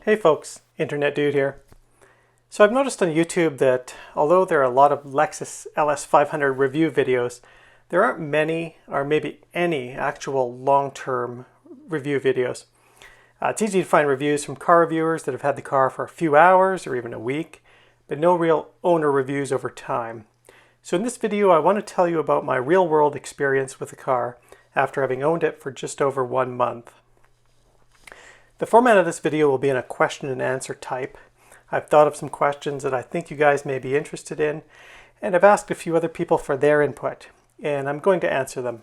Hey folks, Internet Dude here. So I've noticed on YouTube that although there are a lot of Lexus LS500 review videos, there aren't many or maybe any actual long-term review videos. It's easy to find reviews from car reviewers that have had the car for a few hours or even a week, but no real owner reviews over time. So in this video I want to tell you about my real-world experience with the car after having owned it for just over 1 month. The format of this video will be in a question and answer type. I've thought of some questions that I think you guys may be interested in, and I've asked a few other people for their input, and I'm going to answer them.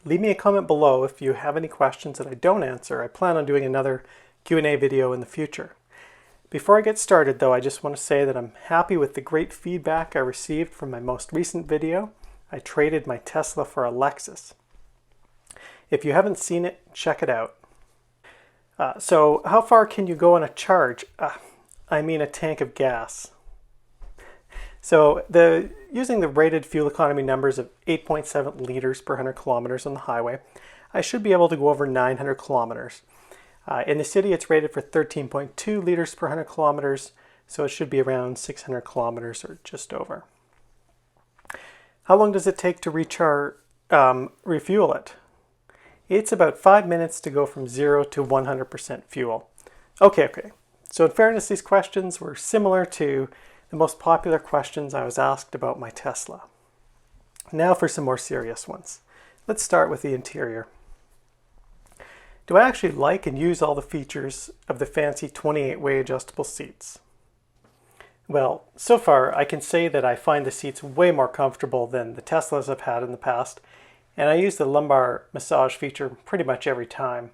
Leave me a comment below if you have any questions that I don't answer. I plan on doing another Q&A video in the future. Before I get started though, I just want to say that I'm happy with the great feedback I received from my most recent video. I traded my Tesla for a Lexus. If you haven't seen it, check it out. So how far can you go on a charge? I mean a tank of gas. So using the rated fuel economy numbers of 8.7 liters per 100 kilometers on the highway, I should be able to go over 900 kilometers. In the city it's rated for 13.2 liters per 100 kilometers, so it should be around 600 kilometers or just over. How long does it take to refuel it? It's about 5 minutes to go from 0 to 100% fuel. Okay. So in fairness, these questions were similar to the most popular questions I was asked about my Tesla. Now for some more serious ones. Let's start with the interior. Do I actually like and use all the features of the fancy 28-way adjustable seats? Well, so far I can say that I find the seats way more comfortable than the Teslas I've had in the past, and I use the lumbar massage feature pretty much every time.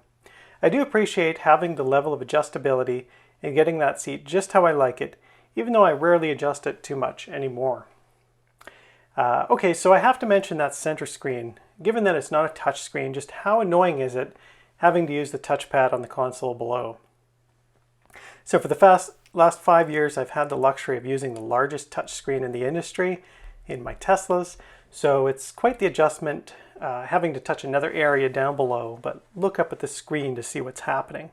I do appreciate having the level of adjustability and getting that seat just how I like it, even though I rarely adjust it too much anymore. Okay, so I have to mention that center screen. Given that it's not a touch screen, just how annoying is it having to use the touchpad on the console below? So for the last 5 years, I've had the luxury of using the largest touch screen in the industry in my Teslas, so it's quite the adjustment having to touch another area down below, but look up at the screen to see what's happening.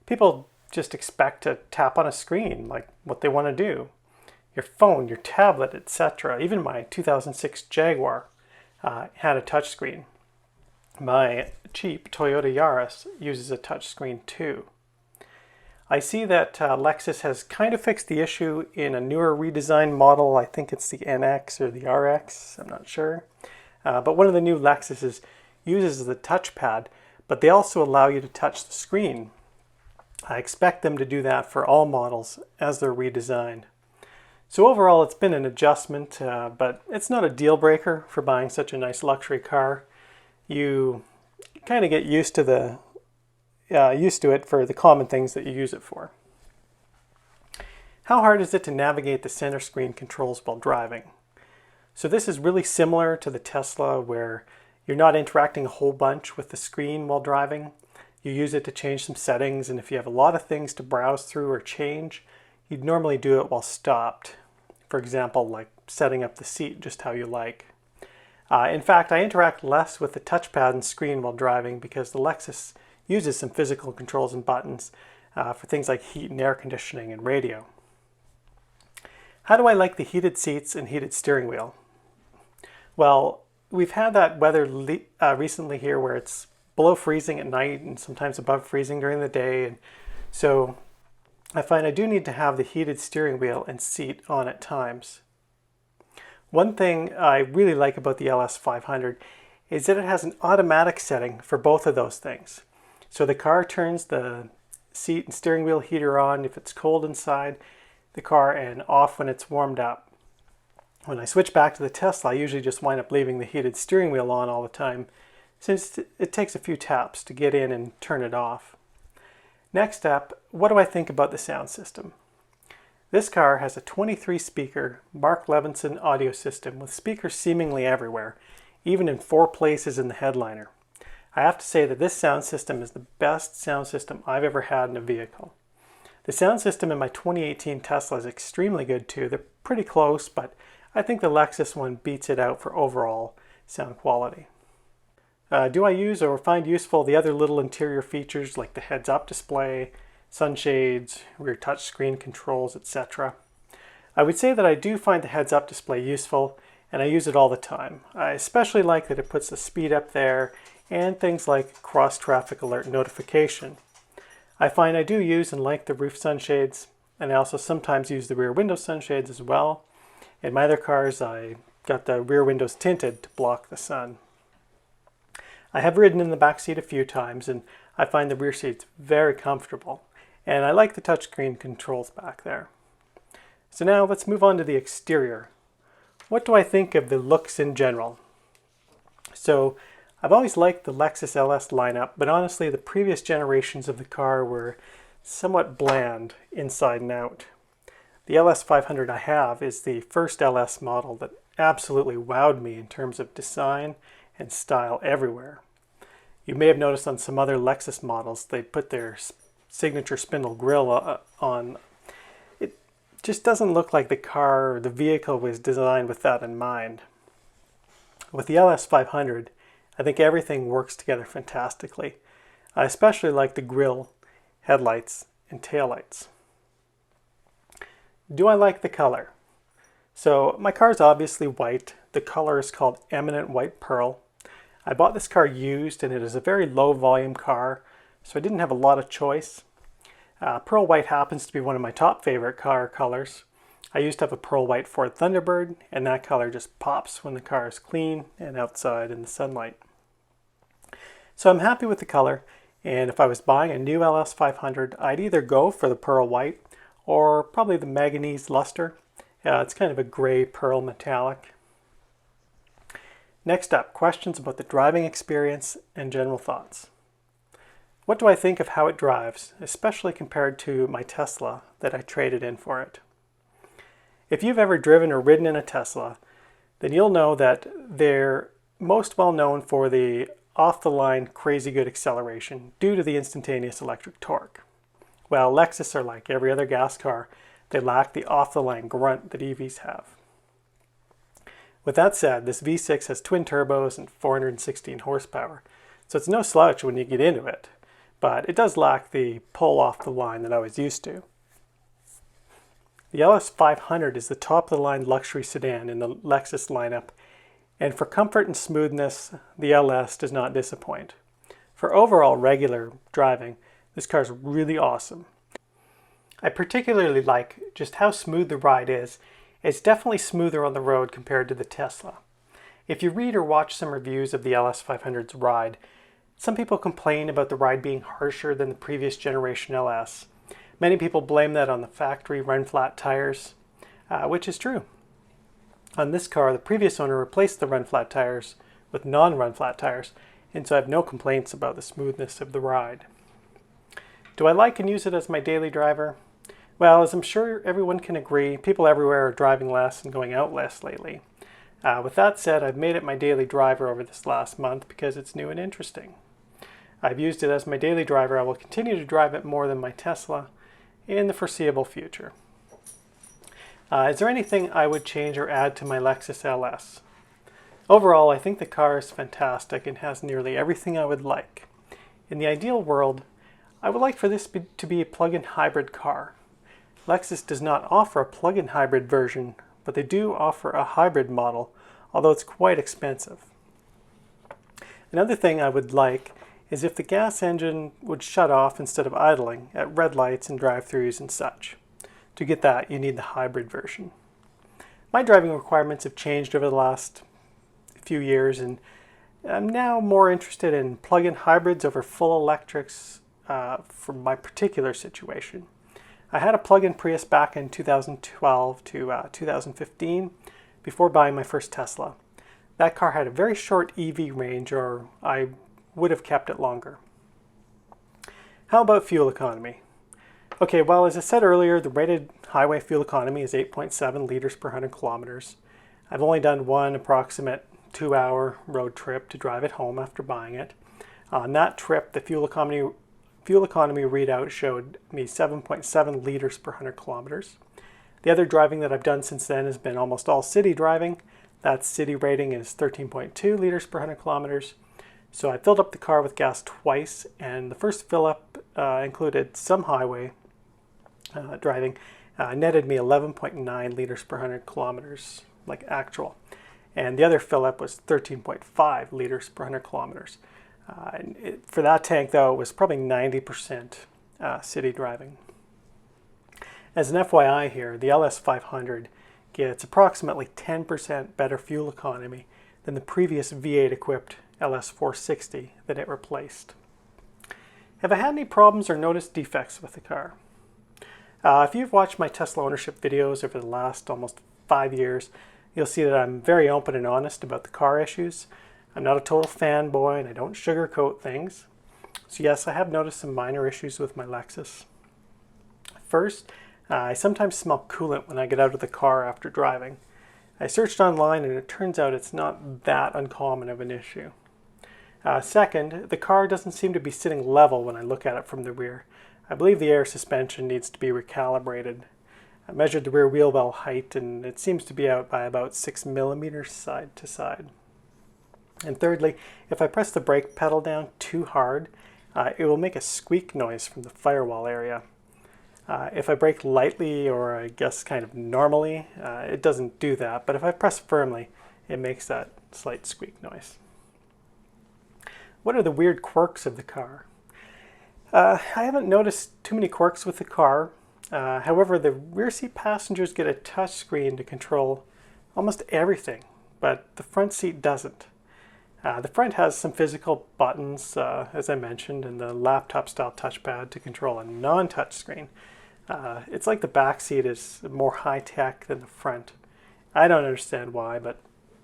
People just expect to tap on a screen, like what they want to do. Your phone, your tablet, etc. Even my 2006 Jaguar had a touch screen. My cheap Toyota Yaris uses a touch screen too. I see that Lexus has kind of fixed the issue in a newer redesigned model. I think it's the NX or the RX, I'm not sure. But one of the new Lexuses uses the touchpad, but they also allow you to touch the screen. I expect them to do that for all models as they're redesigned. So overall it's been an adjustment, but it's not a deal breaker for buying such a nice luxury car. You kind of get used to it for the common things that you use it for. How hard is it to navigate the center screen controls while driving? So this is really similar to the Tesla, where you're not interacting a whole bunch with the screen while driving. You use it to change some settings, and if you have a lot of things to browse through or change, you'd normally do it while stopped. For example, like setting up the seat just how you like. In fact, I interact less with the touchpad and screen while driving because the Lexus uses some physical controls and buttons for things like heat and air conditioning and radio. How do I like the heated seats and heated steering wheel? Well, we've had that weather recently here where it's below freezing at night and sometimes above freezing during the day, and so I find I do need to have the heated steering wheel and seat on at times. One thing I really like about the LS500 is that it has an automatic setting for both of those things. So the car turns the seat and steering wheel heater on if it's cold inside the car and off when it's warmed up. When I switch back to the Tesla, I usually just wind up leaving the heated steering wheel on all the time, since it takes a few taps to get in and turn it off. Next up, what do I think about the sound system? This car has a 23-speaker Mark Levinson audio system with speakers seemingly everywhere, even in 4 places in the headliner. I have to say that this sound system is the best sound system I've ever had in a vehicle. The sound system in my 2018 Tesla is extremely good too. They're pretty close, but I think the Lexus one beats it out for overall sound quality. Do I use or find useful the other little interior features like the heads-up display, sunshades, rear touchscreen controls, etc. I would say that I do find the heads-up display useful, and I use it all the time. I especially like that it puts the speed up there and things like cross-traffic alert notification. I find I do use and like the roof sunshades, and I also sometimes use the rear window sunshades as well. In my other cars, I got the rear windows tinted to block the sun. I have ridden in the back seat a few times, and I find the rear seats very comfortable, and I like the touchscreen controls back there. So now let's move on to the exterior. What do I think of the looks in general? So I've always liked the Lexus LS lineup, but honestly the previous generations of the car were somewhat bland inside and out. The LS500 I have is the first LS model that absolutely wowed me in terms of design and style everywhere. You may have noticed on some other Lexus models they put their signature spindle grille on. It just doesn't look like the car or the vehicle was designed with that in mind. With the LS500, I think everything works together fantastically. I especially like the grille, headlights, and taillights. Do I like the color? So my car is obviously white. The color is called Eminent White Pearl. I bought this car used, and it is a very low volume car, so I didn't have a lot of choice. Pearl white happens to be one of my top favorite car colors. I used to have a pearl white Ford Thunderbird, and that color just pops when the car is clean and outside in the sunlight. So I'm happy with the color, and if I was buying a new LS500, I'd either go for the pearl white or probably the manganese luster. It's kind of a gray pearl metallic. Next up, questions about the driving experience and general thoughts. What do I think of how it drives, especially compared to my Tesla that I traded in for it? If you've ever driven or ridden in a Tesla, then you'll know that they're most well known for the off-the-line crazy good acceleration due to the instantaneous electric torque. Well, Lexus are like every other gas car. They lack the off-the-line grunt that EVs have. With that said, this V6 has twin turbos and 416 horsepower, so it's no slouch when you get into it, but it does lack the pull off the line that I was used to. The LS500 is the top-of-the-line luxury sedan in the Lexus lineup, and for comfort and smoothness, the LS does not disappoint. For overall regular driving, this car is really awesome. I particularly like just how smooth the ride is. It's definitely smoother on the road compared to the Tesla. If you read or watch some reviews of the LS500's ride, some people complain about the ride being harsher than the previous generation LS. Many people blame that on the factory run-flat tires, which is true. On this car, the previous owner replaced the run-flat tires with non-run-flat tires, and so I have no complaints about the smoothness of the ride. Do I like and use it as my daily driver? Well, as I'm sure everyone can agree, people everywhere are driving less and going out less lately. With that said, I've made it my daily driver over this last month because it's new and interesting. I've used it as my daily driver. I will continue to drive it more than my Tesla in the foreseeable future. Is there anything I would change or add to my Lexus LS? Overall, I think the car is fantastic and has nearly everything I would like. In the ideal world, I would like for this to be a plug-in hybrid car. Lexus does not offer a plug-in hybrid version, but they do offer a hybrid model, although it's quite expensive. Another thing I would like is if the gas engine would shut off instead of idling at red lights and drive-thrus and such. To get that, you need the hybrid version. My driving requirements have changed over the last few years, and I'm now more interested in plug-in hybrids over full electrics for my particular situation. I had a plug-in Prius back in 2012 to 2015 before buying my first Tesla. That car had a very short EV range, or I would have kept it longer. How about fuel economy? Okay, well, as I said earlier, the rated highway fuel economy is 8.7 liters per 100 kilometers. I've only done one approximate 2-hour road trip to drive it home after buying it. On that trip, the fuel economy readout showed me 7.7 liters per 100 kilometers. The other driving that I've done since then has been almost all city driving. That city rating is 13.2 liters per 100 kilometers. So I filled up the car with gas twice, and the first fill up included some highway driving, netted me 11.9 liters per 100 kilometers, like actual. And the other fill-up was 13.5 liters per 100 kilometers. For that tank, though, it was probably 90% city driving. As an FYI here, the LS500 gets approximately 10% better fuel economy than the previous V8-equipped LS460 that it replaced. Have I had any problems or noticed defects with the car? If you've watched my Tesla ownership videos over the last almost 5 years, you'll see that I'm very open and honest about the car issues. I'm not a total fanboy and I don't sugarcoat things. So yes, I have noticed some minor issues with my Lexus. First, I sometimes smell coolant when I get out of the car after driving. I searched online and it turns out it's not that uncommon of an issue. Second, the car doesn't seem to be sitting level when I look at it from the rear. I believe the air suspension needs to be recalibrated. I measured the rear wheel well height and it seems to be out by about 6 millimeters side to side. And thirdly, if I press the brake pedal down too hard, it will make a squeak noise from the firewall area. If I brake lightly, or I guess kind of normally, it doesn't do that, but if I press firmly, it makes that slight squeak noise. What are the weird quirks of the car? I haven't noticed too many quirks with the car. However, the rear seat passengers get a touch screen to control almost everything, but the front seat doesn't. The front has some physical buttons, as I mentioned, and the laptop-style touchpad to control a non-touch screen. It's like the back seat is more high-tech than the front. I don't understand why, but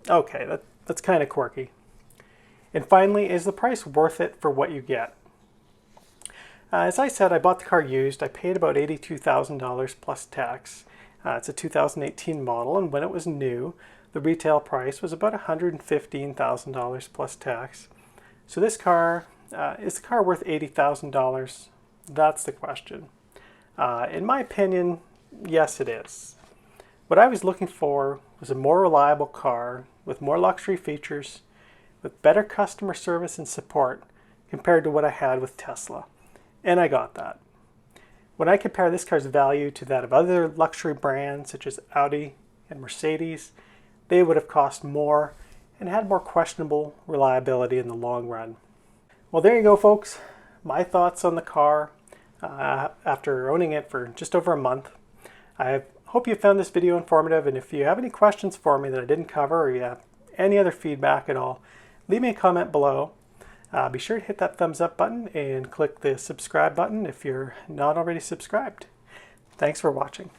okay, that's kind of quirky. And finally, is the price worth it for what you get? As I said, I bought the car used. I paid about $82,000 plus tax. It's a 2018 model, and when it was new, the retail price was about $115,000 plus tax. So this car, is the car worth $80,000? That's the question. In my opinion, yes it is. What I was looking for was a more reliable car with more luxury features, with better customer service and support compared to what I had with Tesla. And I got that. When I compare this car's value to that of other luxury brands such as Audi and Mercedes, they would have cost more and had more questionable reliability in the long run. Well, there you go, folks. My thoughts on the car after owning it for just over a month. I hope you found this video informative, and if you have any questions for me that I didn't cover, or you have any other feedback at all, leave me a comment below. Be sure to hit that thumbs up button and click the subscribe button if you're not already subscribed. Thanks for watching.